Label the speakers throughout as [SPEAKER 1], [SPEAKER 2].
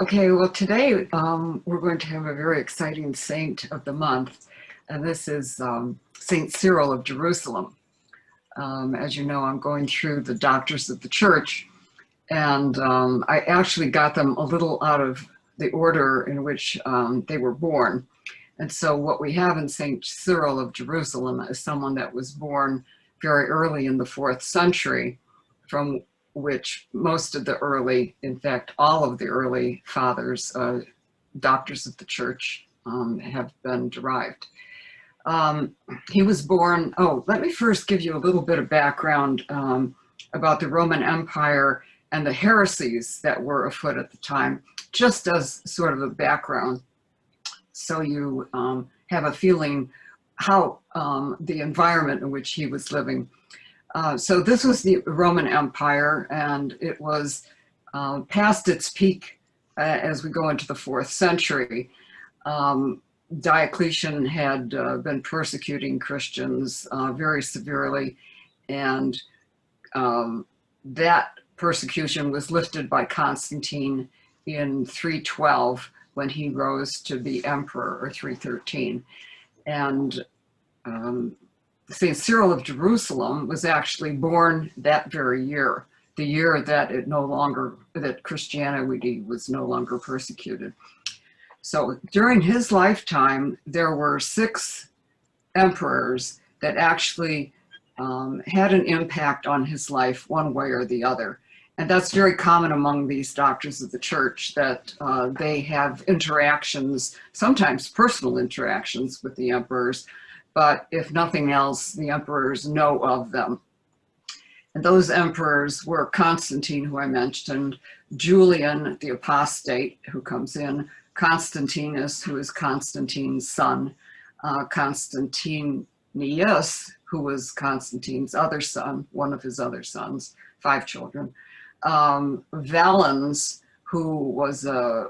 [SPEAKER 1] Okay, well, today we're going to have a very exciting saint of the month, and this is Saint Cyril of Jerusalem. As you know, I'm going through the Doctors of the Church, and I actually got them a little out of the order in which they were born. And so what we have in Saint Cyril of Jerusalem is someone that was born very early in the 4th century, from which most of the early, in fact, all of the early fathers, doctors of the church, have been derived. He was born, let me first give you a little bit of background about the Roman Empire and the heresies that were afoot at the time, just as sort of a background, so you have a feeling how the environment in which he was living. So this was the Roman Empire, and it was past its peak as we go into the 4th century. Diocletian had been persecuting Christians very severely, and that persecution was lifted by Constantine in 312 when he rose to be emperor, or 313. And St. Cyril of Jerusalem was actually born that very year, the year that that Christianity was no longer persecuted. So during his lifetime, there were 6 emperors that actually had an impact on his life one way or the other. And that's very common among these doctors of the church, that they have interactions, sometimes personal interactions with the emperors, but if nothing else, the emperors know of them. And those emperors were Constantine, who I mentioned, Julian, the apostate, who comes in, Constantinus, who is Constantine's son, Constantinius, who was Constantine's other son, one of his other sons, 5 children, Valens, who was a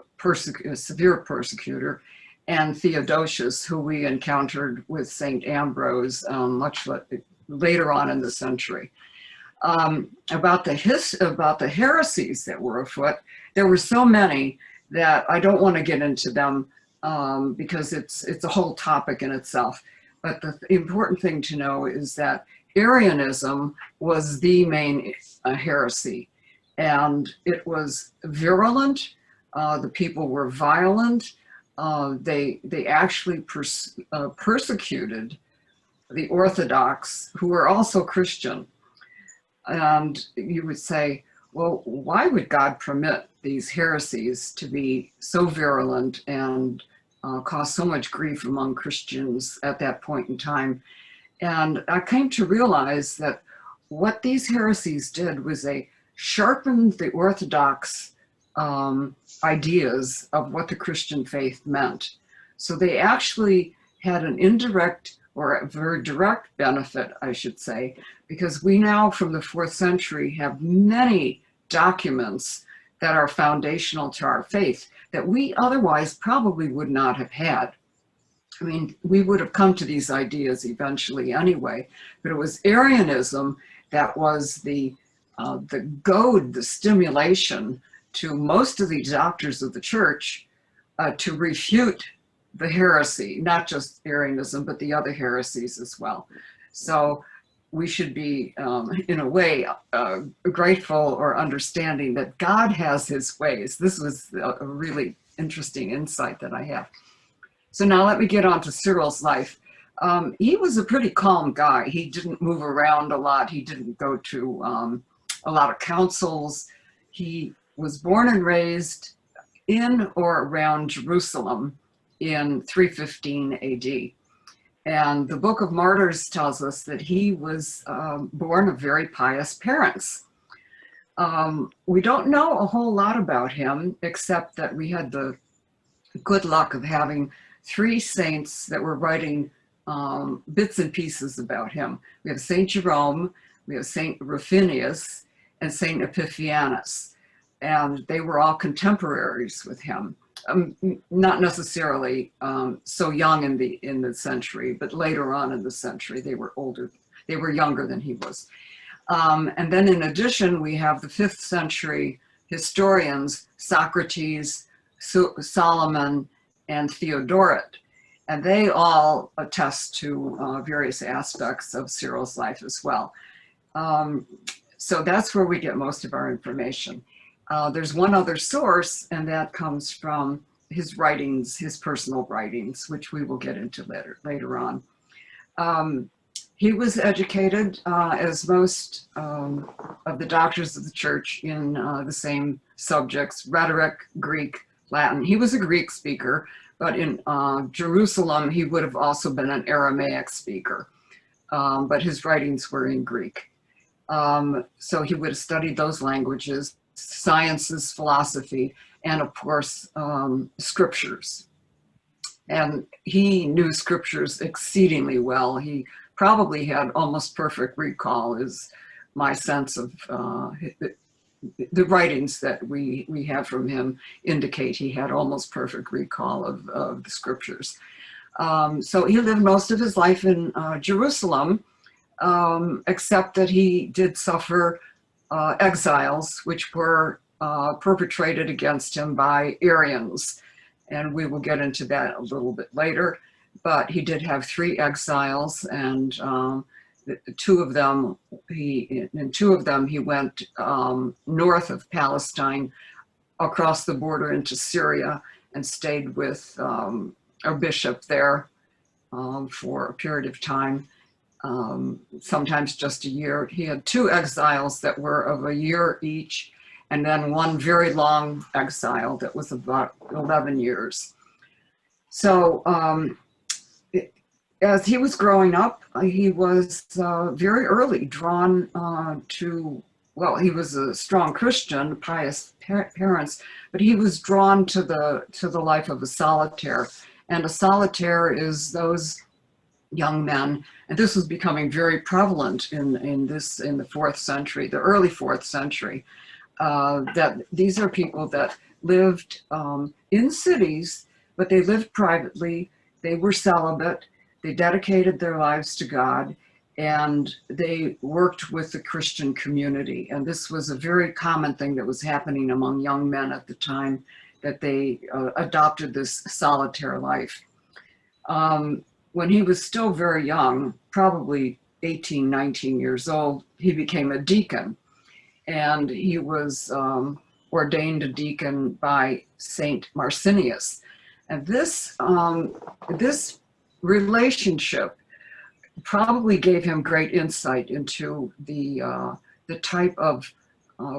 [SPEAKER 1] severe persecutor, and Theodosius, who we encountered with St. Ambrose much later on in the century. About the heresies that were afoot, there were so many that I don't want to get into them because it's a whole topic in itself. But the important thing to know is that Arianism was the main heresy, and it was virulent. The people were violent. They actually persecuted the Orthodox, who were also Christian. And you would say, well, why would God permit these heresies to be so virulent and cause so much grief among Christians at that point in time? And I came to realize that what these heresies did was they sharpened the Orthodox ideas of what the Christian faith meant. So they actually had an indirect or a very direct benefit, I should say, because we now from the 4th century have many documents that are foundational to our faith that we otherwise probably would not have had. I mean, we would have come to these ideas eventually anyway, but it was Arianism that was the goad, the stimulation to most of the doctors of the church to refute the heresy, not just Arianism, but the other heresies as well. So we should be, in a way, grateful or understanding that God has his ways. This was a really interesting insight that I have. So now let me get on to Cyril's life. He was a pretty calm guy. He didn't move around a lot. He didn't go to a lot of councils. He was born and raised in or around Jerusalem in 315 AD. And the Book of Martyrs tells us that he was born of very pious parents. We don't know a whole lot about him, except that we had the good luck of having 3 saints that were writing bits and pieces about him. We have St. Jerome, we have St. Rufinus, and St. Epiphanes. And they were all contemporaries with him. Not necessarily so young in the century, but later on in the century, they were older. They were younger than he was. And then in addition, we have the 5th century historians, Socrates, Solomon, and Theodoret. And they all attest to various aspects of Cyril's life as well. So that's where we get most of our information. There's one other source, and that comes from his writings, his personal writings, which we will get into later on. He was educated, as most of the doctors of the church, in the same subjects: rhetoric, Greek, Latin. He was a Greek speaker, but in Jerusalem, he would have also been an Aramaic speaker, but his writings were in Greek. So he would have studied those languages, sciences, philosophy, and of course, scriptures. And he knew scriptures exceedingly well. He probably had almost perfect recall, is my sense of the writings that we have from him indicate he had almost perfect recall of the scriptures. So he lived most of his life in Jerusalem, except that he did suffer exiles, which were perpetrated against him by Arians. And we will get into that a little bit later. But he did have 3 exiles, and two of them he went north of Palestine, across the border into Syria, and stayed with a bishop there for a period of time, sometimes just a year. He had 2 exiles that were of a year each, and then one very long exile that was about 11 years. So as he was growing up, he was very early drawn to, well, he was a strong Christian, pious parents, but he was drawn to the life of a solitaire. And a solitaire is those young men, and this was becoming very prevalent in the 4th century, the early 4th century, that these are people that lived in cities, but they lived privately, they were celibate, they dedicated their lives to God, and they worked with the Christian community. And this was a very common thing that was happening among young men at the time, that they adopted this solitaire life. When he was still very young, probably 18, 19 years old, he became a deacon. And he was ordained a deacon by Saint Marcinius. And this relationship probably gave him great insight into the type of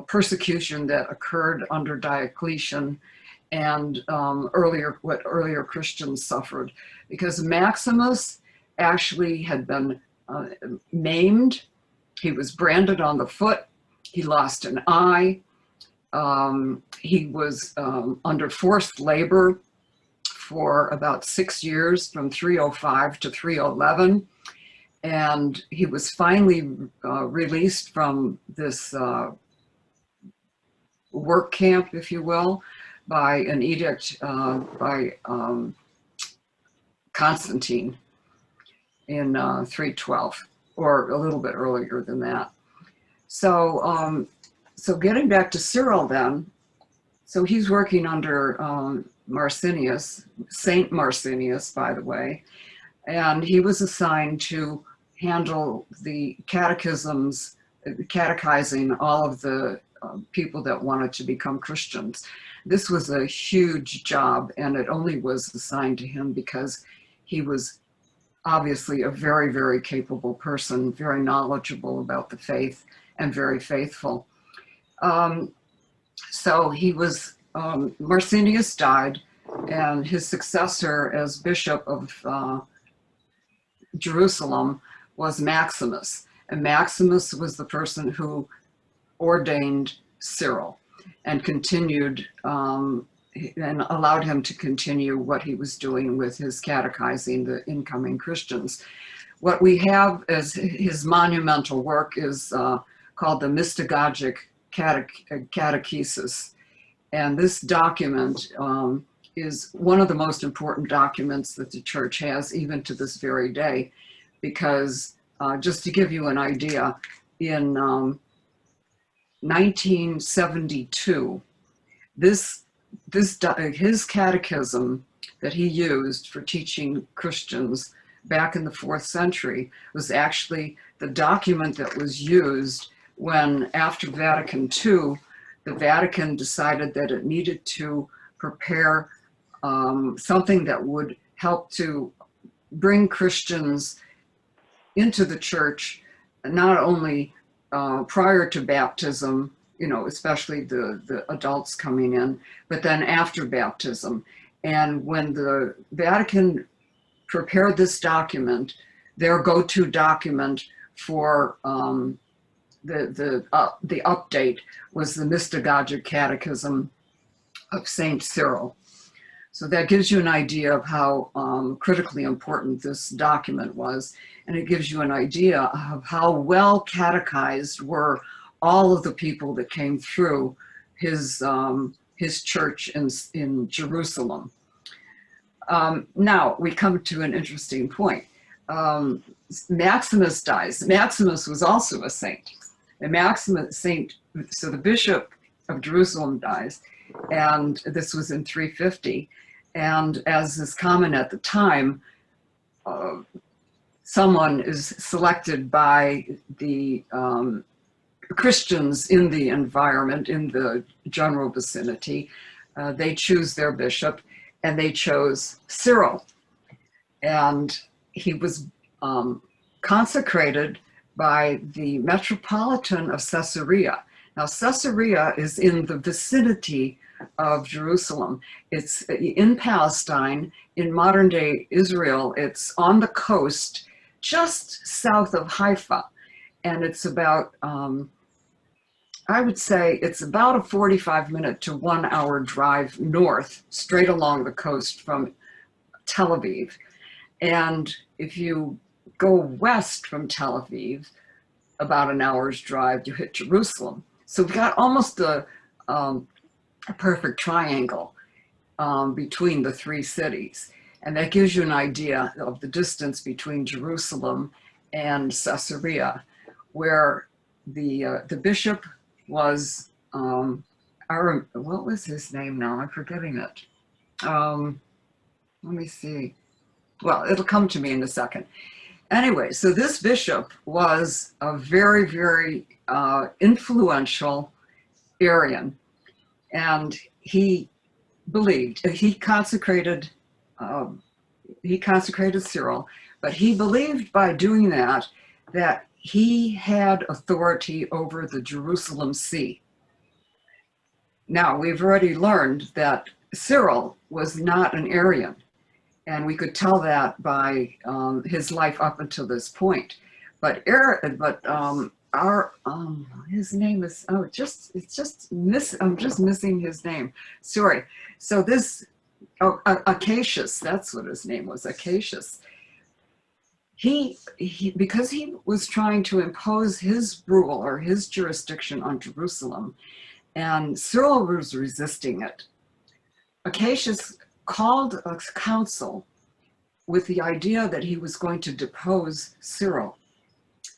[SPEAKER 1] persecution that occurred under Diocletian, and what earlier Christians suffered, because Maximus actually had been maimed. He was branded on the foot. He lost an eye. He was under forced labor for about 6 years, from 305 to 311. And he was finally released from this work camp, if you will, by an edict by Constantine in 312, or a little bit earlier than that. So, so getting back to Cyril then, so he's working under Marcinius, Saint Marcinius, by the way, and he was assigned to handle the catechisms, catechizing all of the people that wanted to become Christians. This was a huge job, and it only was assigned to him because he was obviously a very, very capable person, very knowledgeable about the faith, and very faithful. So he was, Marcinius died, and his successor as Bishop of Jerusalem was Maximus. And Maximus was the person who ordained Cyril and continued, and allowed him to continue what he was doing with his catechizing the incoming Christians. What we have as his monumental work is called the Mystagogic Catechism. And this document is one of the most important documents that the church has, even to this very day, because just to give you an idea, in 1972, this his catechism that he used for teaching Christians back in the 4th century was actually the document that was used when, after Vatican II, the Vatican decided that it needed to prepare something that would help to bring Christians into the church, not only prior to baptism, especially the adults coming in, but then after baptism. And when the Vatican prepared this document, their go-to document for the update was the Mystagogic Catechism of Saint Cyril. So that gives you an idea of how critically important this document was, and it gives you an idea of how well catechized were all of the people that came through his church in Jerusalem. Now we come to an interesting point. Maximus dies. Maximus was also a saint. So the Bishop of Jerusalem dies, and this was in 350. And as is common at the time, someone is selected by the Christians in the environment, in the general vicinity. They choose their bishop, and they chose Cyril. And he was consecrated by the Metropolitan of Caesarea. Now, Caesarea is in the vicinity of Jerusalem. It's in Palestine, in modern day Israel. It's on the coast, just south of Haifa. And it's about, I would say it's about a 45-minute to 1-hour drive north, straight along the coast from Tel Aviv. And if you go west from Tel Aviv, about an hour's drive, you hit Jerusalem. So we've got almost a perfect triangle between the three cities. And that gives you an idea of the distance between Jerusalem and Caesarea, where the bishop was, what was his name now? I'm forgetting it. Let me see. Well, it'll come to me in a second. Anyway, so this bishop was a very, very influential Arian, and he believed, he consecrated Cyril, but he believed by doing that he had authority over the Jerusalem See. Now, we've already learned that Cyril was not an Arian, and we could tell that by his life up until this point. But his name is, I'm just missing his name. Sorry. So this, Acacius, that's what his name was, Acacius. He because he was trying to impose his rule or his jurisdiction on Jerusalem, and Cyril was resisting it. Acacius called a council with the idea that he was going to depose Cyril.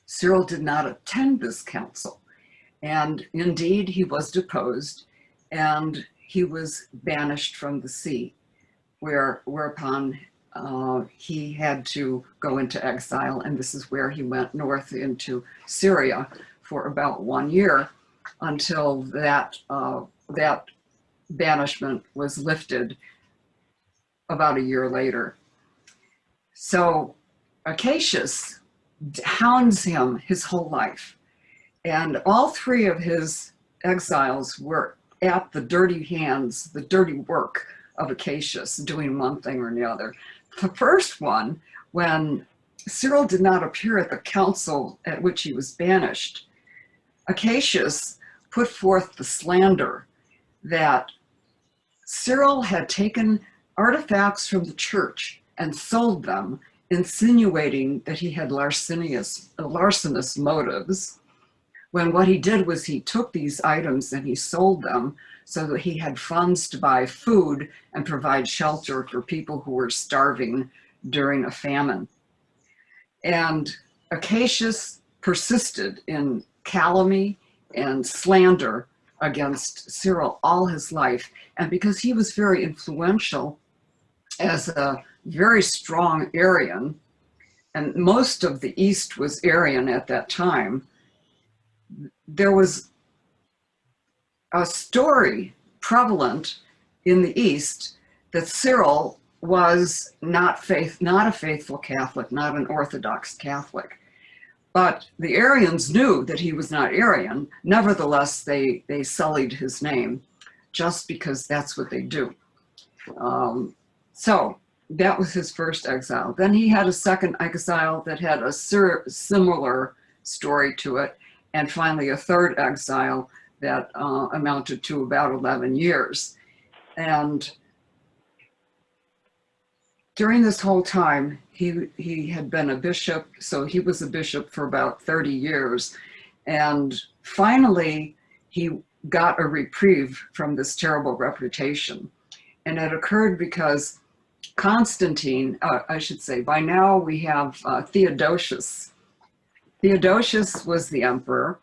[SPEAKER 1] Cyril did not attend this council, and indeed he was deposed, and he was banished from the see, whereupon he had to go into exile, and this is where he went north into Syria for about 1 year until that banishment was lifted about a year later. So Acacius hounds him his whole life, and all three of his exiles were at the dirty hands, the dirty work of Acacius, doing one thing or the other. The first one, when Cyril did not appear at the council at which he was banished, Acacius put forth the slander that Cyril had taken artifacts from the church and sold them, insinuating that he had larcenous motives, when what he did was he took these items and he sold them so that he had funds to buy food and provide shelter for people who were starving during a famine. And Acacius persisted in calumny and slander against Cyril all his life. And because he was very influential as a very strong Arian, and most of the East was Arian at that time, there was a story prevalent in the East that Cyril was not a faithful Catholic, not an Orthodox Catholic. But the Arians knew that he was not Arian. Nevertheless, they sullied his name just because that's what they do. So that was his first exile. Then he had a second exile that had a similar story to it. And finally, a third exile that amounted to about 11 years. And during this whole time, he had been a bishop, so he was a bishop for about 30 years. And finally, he got a reprieve from this terrible reputation. And it occurred because Constantine, I should say, by now we have Theodosius. Theodosius was the emperor.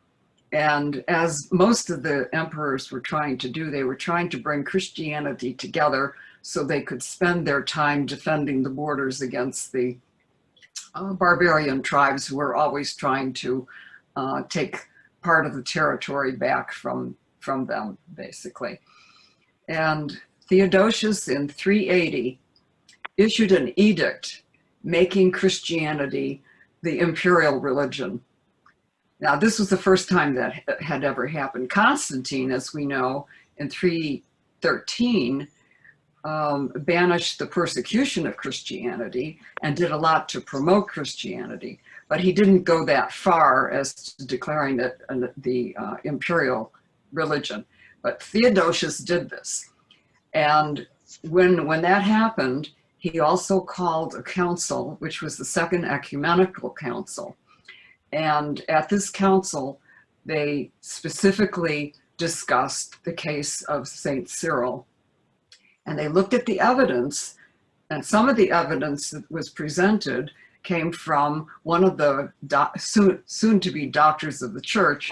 [SPEAKER 1] And as most of the emperors were trying to do, they were trying to bring Christianity together so they could spend their time defending the borders against the barbarian tribes who were always trying to take part of the territory back from them, basically. And Theodosius in 380 issued an edict making Christianity the imperial religion. Now, this was the first time that had ever happened. Constantine, as we know, in 313, banished the persecution of Christianity and did a lot to promote Christianity, but he didn't go that far as to declaring it the imperial religion. But Theodosius did this. And when that happened, he also called a council, which was the Second Ecumenical Council. And at this council, they specifically discussed the case of Saint Cyril. And they looked at the evidence, and some of the evidence that was presented came from one of the soon-to-be doctors of the church,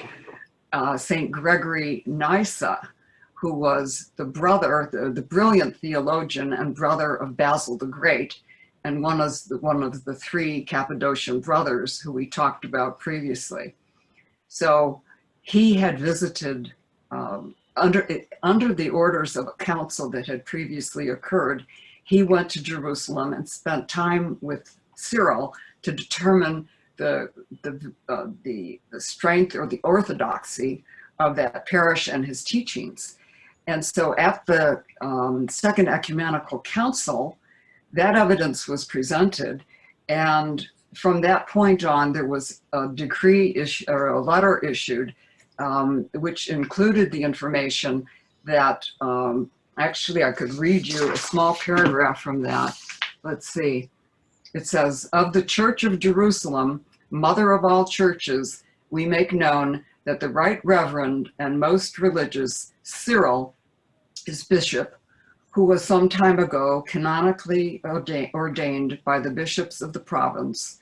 [SPEAKER 1] Saint Gregory Nyssa, who was the brother, the brilliant theologian and brother of Basil the Great, and one of the three Cappadocian brothers who we talked about previously. So he had visited, under the orders of a council that had previously occurred, he went to Jerusalem and spent time with Cyril to determine the strength or the orthodoxy of that parish and his teachings. And so at the Second Ecumenical Council, that evidence was presented, and from that point on, there was a decree or a letter issued, which included the information that, actually I could read you a small paragraph from that. Let's see. It says, "Of the Church of Jerusalem, mother of all churches, we make known that the Right Reverend and most religious Cyril is bishop, who was some time ago canonically ordained by the bishops of the province,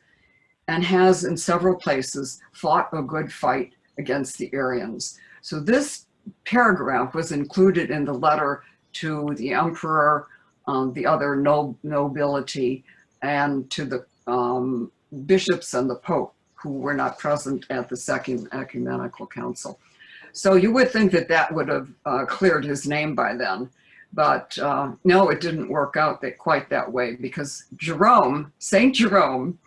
[SPEAKER 1] and has in several places fought a good fight against the Arians." So this paragraph was included in the letter to the emperor, the other nobility, and to the bishops and the Pope, who were not present at the Second Ecumenical Council. So you would think that that would have cleared his name by then. But no, it didn't work out quite that way, because Saint Jerome,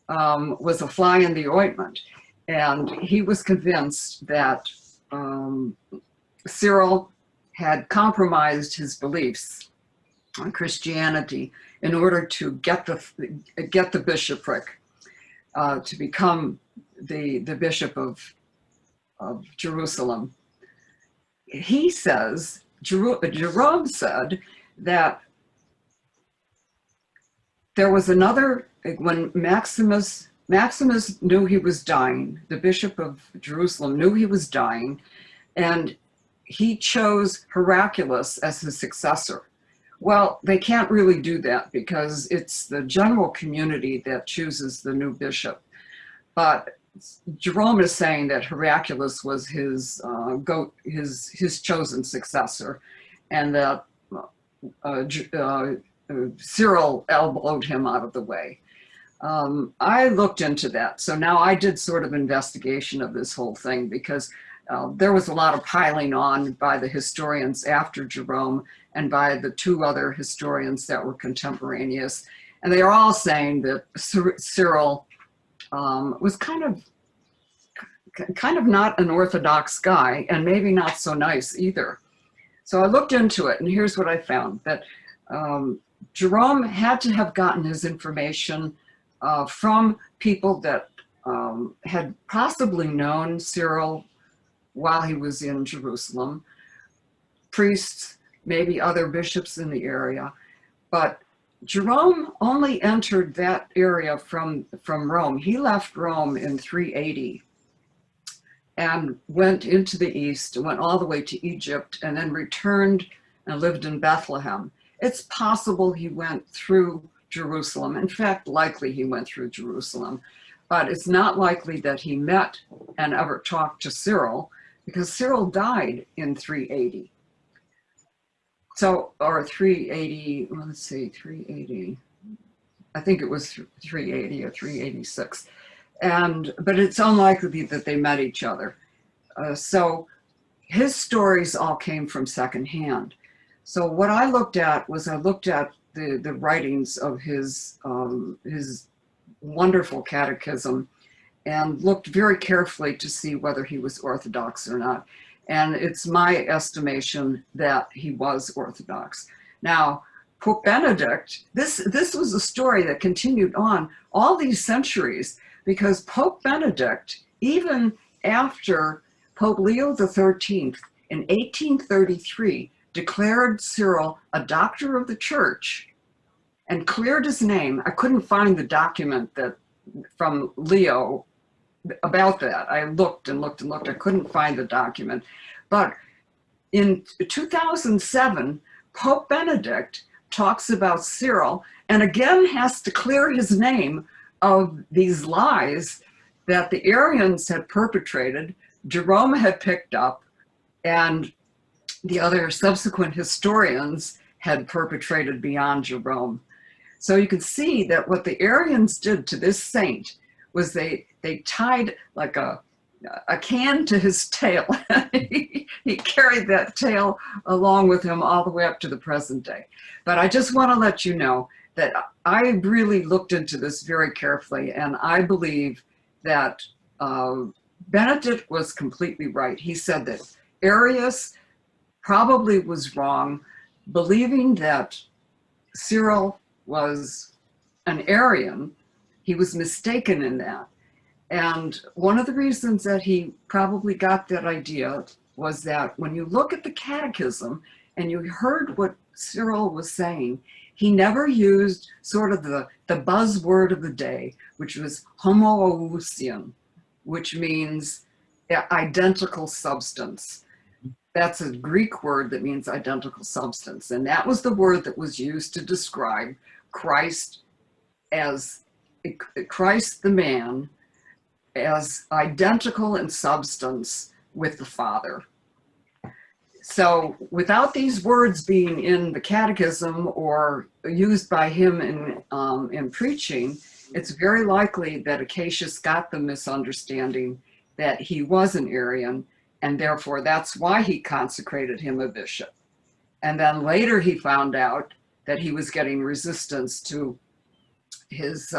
[SPEAKER 1] was a fly in the ointment. And he was convinced that Cyril had compromised his beliefs on Christianity in order to get the bishopric, to become the bishop of Jerusalem. He says, Jerome said that there was another, when Maximus knew he was dying, the Bishop of Jerusalem knew he was dying, and he chose Heraclius as his successor. Well, they can't really do that because it's the general community that chooses the new bishop. But Jerome is saying that Heraclius was his his chosen successor, and that Cyril elbowed him out of the way. I looked into that. So now I did sort of investigation of this whole thing, because there was a lot of piling on by the historians after Jerome and by the two other historians that were contemporaneous. And they are all saying that Cyril was kind of not an orthodox guy, and maybe not so nice either. So I looked into it, and here's what I found, that Jerome had to have gotten his information from people that had possibly known Cyril while he was in Jerusalem, priests, maybe other bishops in the area. But Jerome only entered that area from Rome. He left Rome in 380 and went into the east, went all the way to Egypt, and then returned and lived in Bethlehem. It's possible he went through Jerusalem. In fact, likely he went through Jerusalem, but it's not likely that he met and ever talked to Cyril, because Cyril died in 380. So, or 380, let's see, 380, I think it was 380 or 386. But it's unlikely that they met each other. So his stories all came from secondhand. So what I looked at was, I looked at the writings of his wonderful catechism, and looked very carefully to see whether he was Orthodox or not. And it's my estimation that he was Orthodox. Now, Pope Benedict, this was a story that continued on all these centuries, because Pope Benedict, even after Pope Leo XIII in 1833 declared Cyril a doctor of the church and cleared his name. I couldn't find the document that from Leo about that. I looked and looked and looked. I couldn't find the document. But in 2007, Pope Benedict talks about Cyril, and again has to clear his name of these lies that the Arians had perpetrated, Jerome had picked up, and the other subsequent historians had perpetrated beyond Jerome. So you can see that what the Arians did to this saint was they tied like a can to his tail. He carried that tail along with him all the way up to the present day. But I just want to let you know that I really looked into this very carefully, and I believe that Benedict was completely right. He said that Arius probably was wrong, believing that Cyril was an Arian. He was mistaken in that. And one of the reasons that he probably got that idea was that when you look at the catechism and you heard what Cyril was saying, he never used sort of the buzzword of the day, which was Homo Erusium, which means identical substance. That's a Greek word that means identical substance. And that was the word that was used to describe Christ as Christ the man, as identical in substance with the Father. So without these words being in the catechism or used by him in preaching, it's very likely that Acacius got the misunderstanding that he was an Arian, and therefore that's why he consecrated him a bishop. And then later he found out that he was getting resistance to his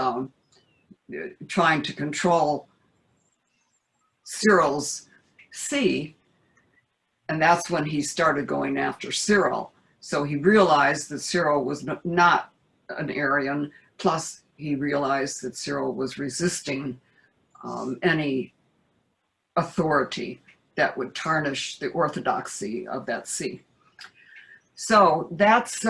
[SPEAKER 1] trying to control Cyril's see, and that's when he started going after Cyril. So he realized that Cyril was not an Arian, plus he realized that Cyril was resisting any authority that would tarnish the orthodoxy of that see. So that's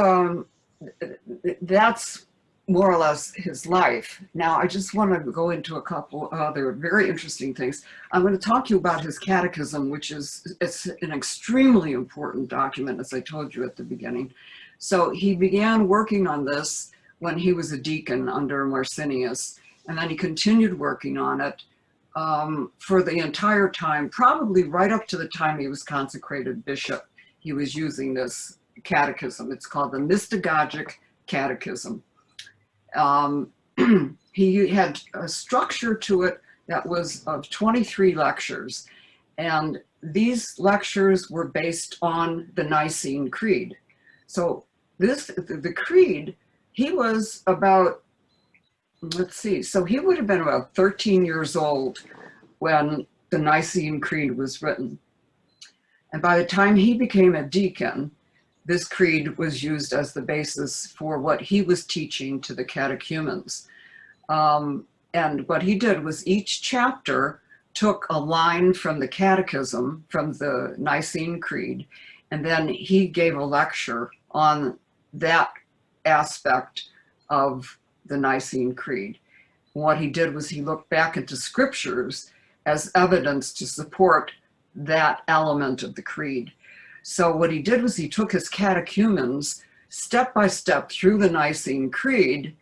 [SPEAKER 1] more or less his life. Now, I just want to go into a couple other very interesting things. I'm going to talk to you about his catechism, which it's an extremely important document, as I told you at the beginning. So he began working on this when he was a deacon under Marcinius, and then he continued working on it for the entire time, probably right up to the time he was consecrated bishop. He was using this catechism. It's called the Mystagogic Catechism. He had a structure to it that was of 23 lectures. And these lectures were based on the Nicene Creed. So the Creed, he was about, let's see, so he would have been about 13 years old when the Nicene Creed was written. And by the time he became a deacon, this creed was used as the basis for what he was teaching to the catechumens. And what he did was each chapter took a line from the catechism, from the Nicene Creed, and then he gave a lecture on that aspect of the Nicene Creed. What he did was he looked back into scriptures as evidence to support that element of the creed. So what he did was he took his catechumens step by step through the Nicene Creed,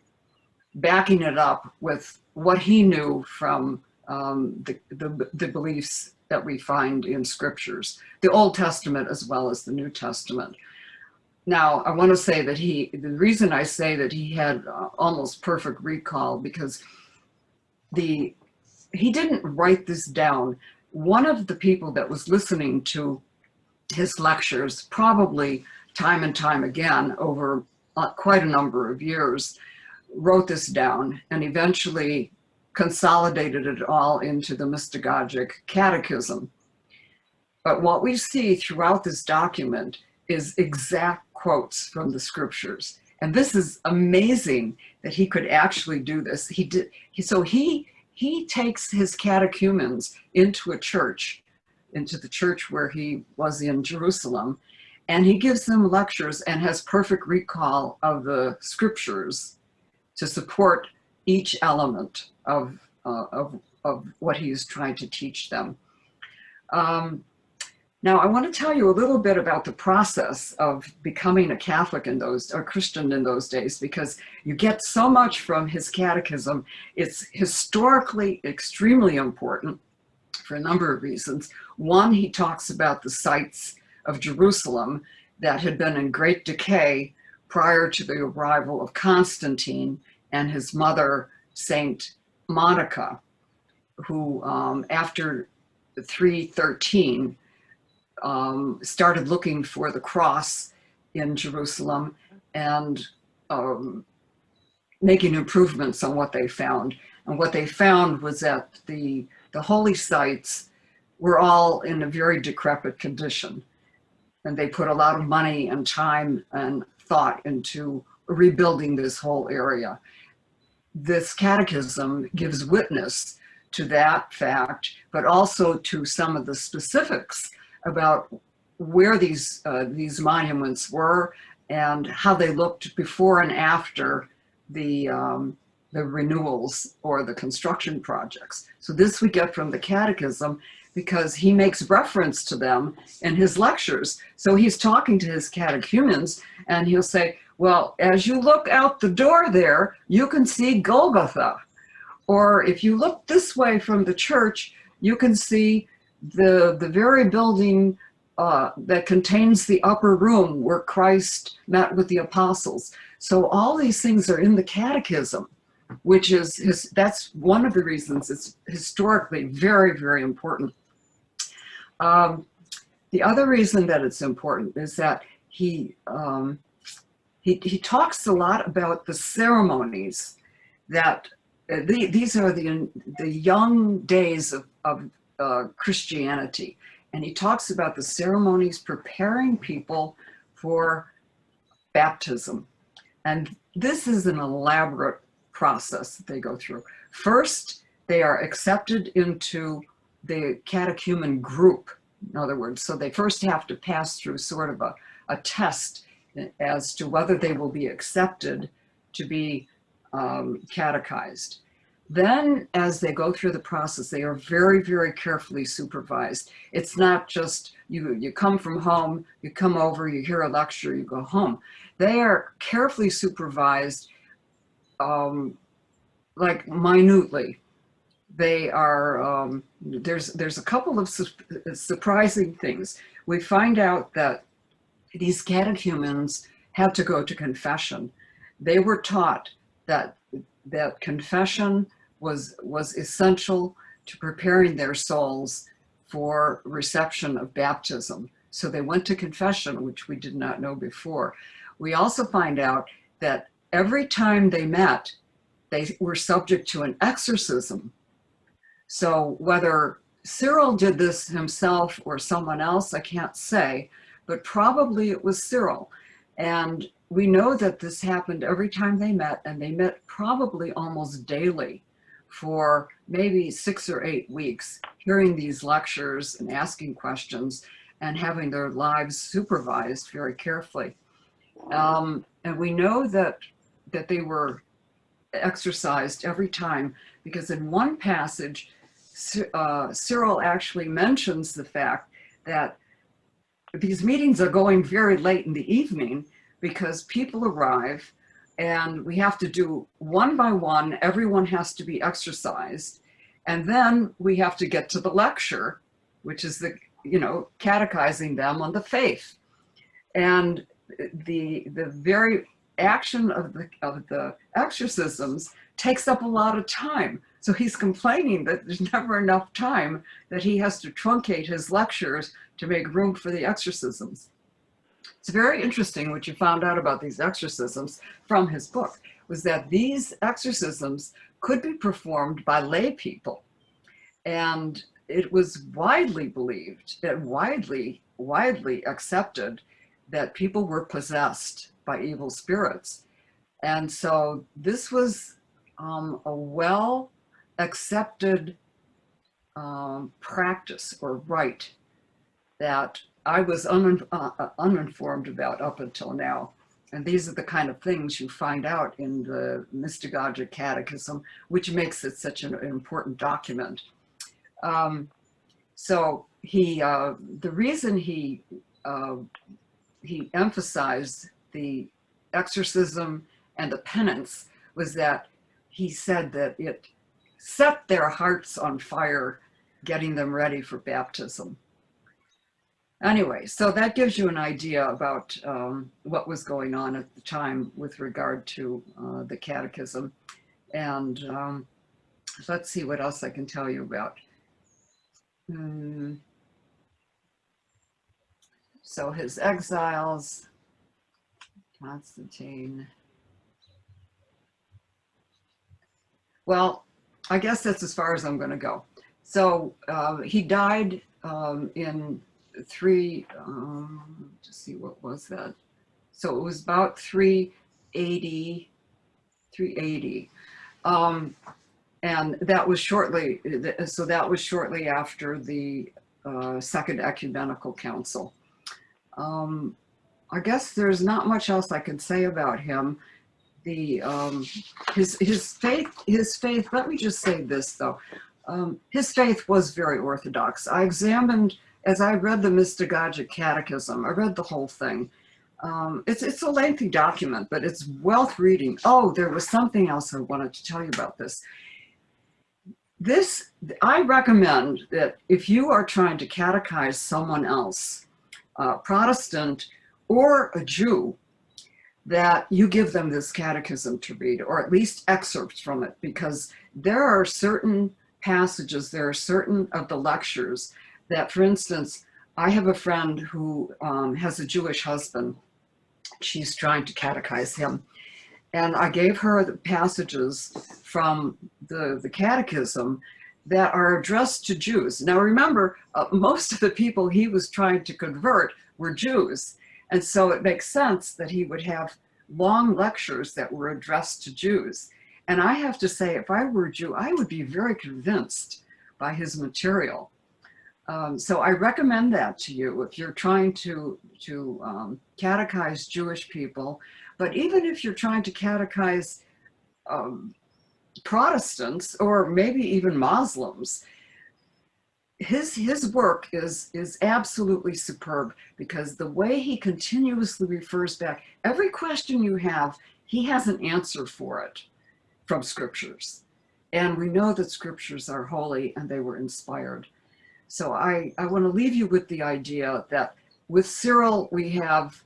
[SPEAKER 1] backing it up with what he knew from the beliefs that we find in scriptures, the Old Testament as well as the New Testament. Now, I want to say that the reason I say that he had almost perfect recall, because he didn't write this down. One of the people that was listening to his lectures, probably time and time again over quite a number of years, wrote this down and eventually consolidated it all into the Mystagogic Catechism. But what we see throughout this document is exact quotes from the scriptures. And this is amazing that he could actually do this. He takes his catechumens into a church, into the church where he was in Jerusalem, and he gives them lectures and has perfect recall of the scriptures to support each element of what he's trying to teach them. Now, I want to tell you a little bit about the process of becoming a Catholic or Christian in those days, because you get so much from his catechism. It's historically extremely important for a number of reasons. One, he talks about the sites of Jerusalem that had been in great decay prior to the arrival of Constantine and his mother, Saint Monica, who after 313 started looking for the cross in Jerusalem and making improvements on what they found. And what they found was that the holy sites were all in a very decrepit condition. And they put a lot of money and time and thought into rebuilding this whole area. This catechism gives witness to that fact, but also to some of the specifics about where these monuments were and how they looked before and after the renewals or the construction projects. So this we get from the catechism because he makes reference to them in his lectures. So he's talking to his catechumens and he'll say, well, as you look out the door there, you can see Golgotha. Or if you look this way from the church, you can see the very building that contains the upper room where Christ met with the apostles. So all these things are in the catechism, which is that's one of the reasons it's historically very, very important. The other reason that it's important is that he talks a lot about the ceremonies that these are the young days of Christianity. And he talks about the ceremonies preparing people for baptism. And this is an elaborate process that they go through. First, they are accepted into the catechumen group, in other words. So they first have to pass through sort of a test as to whether they will be accepted to be catechized. Then, as they go through the process, they are very, very carefully supervised. It's not just you come from home, you come over, you hear a lecture, you go home. They are carefully supervised, like minutely. They are, there's a couple of surprising things. We find out that these catechumens had to go to confession. They were taught that confession was essential to preparing their souls for reception of baptism. So they went to confession, which we did not know before. We also find out that every time they met, they were subject to an exorcism. So whether Cyril did this himself or someone else, I can't say, but probably it was Cyril. And we know that this happened every time they met, and they met probably almost daily for maybe 6 or 8 weeks, hearing these lectures and asking questions and having their lives supervised very carefully. And we know that they were exercised every time, because in one passage, Cyril actually mentions the fact that these meetings are going very late in the evening because people arrive and we have to do one by one. Everyone has to be exercised. And then we have to get to the lecture, which is the, catechizing them on the faith. And the very action of the exorcisms takes up a lot of time. So he's complaining that there's never enough time, that he has to truncate his lectures to make room for the exorcisms. It's very interesting what you found out about these exorcisms from his book, was that these exorcisms could be performed by lay people. And it was widely believed and widely accepted that people were possessed by evil spirits. And so this was a well accepted practice or rite that I was uninformed about up until now. And these are the kind of things you find out in the Mystagogic Catechism, which makes it such an important document. So the reason he emphasized the exorcism and the penance was that he said that it set their hearts on fire, getting them ready for baptism. Anyway, so that gives you an idea about what was going on at the time with regard to the catechism. And let's see what else I can tell you about. So his exiles, Constantine. Well, I guess that's as far as I'm going to go. So he died in let's see, what was that? So it was about 380. And that was shortly after the Second Ecumenical Council. I guess there's not much else I can say about him. His faith, let me just say this though. His faith was very orthodox. I examined, as I read the Mystagogic Catechism, I read the whole thing. It's a lengthy document, but it's worth reading. Oh, there was something else I wanted to tell you about this. I recommend that if you are trying to catechize someone else, Protestant or a Jew, that you give them this catechism to read, or at least excerpts from it, because there are certain passages, there are certain of the lectures that, for instance, I have a friend who has a Jewish husband. She's trying to catechize him. And I gave her the passages from the catechism that are addressed to Jews. Now remember, most of the people he was trying to convert were Jews. And so it makes sense that he would have long lectures that were addressed to Jews. And I have to say, if I were a Jew, I would be very convinced by his material. So I recommend that to you if you're trying to catechize Jewish people. But even if you're trying to catechize Protestants or maybe even Muslims, his work is absolutely superb, because the way he continuously refers back, every question you have, he has an answer for it from scriptures. And we know that scriptures are holy and they were inspired. So I want to leave you with the idea that with Cyril, we have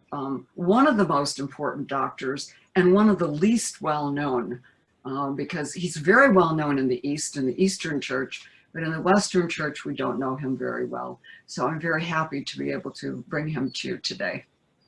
[SPEAKER 1] one of the most important doctors and one of the least well-known, because he's very well-known in the East, in the Eastern Church, but in the Western Church, we don't know him very well. So I'm very happy to be able to bring him to you today.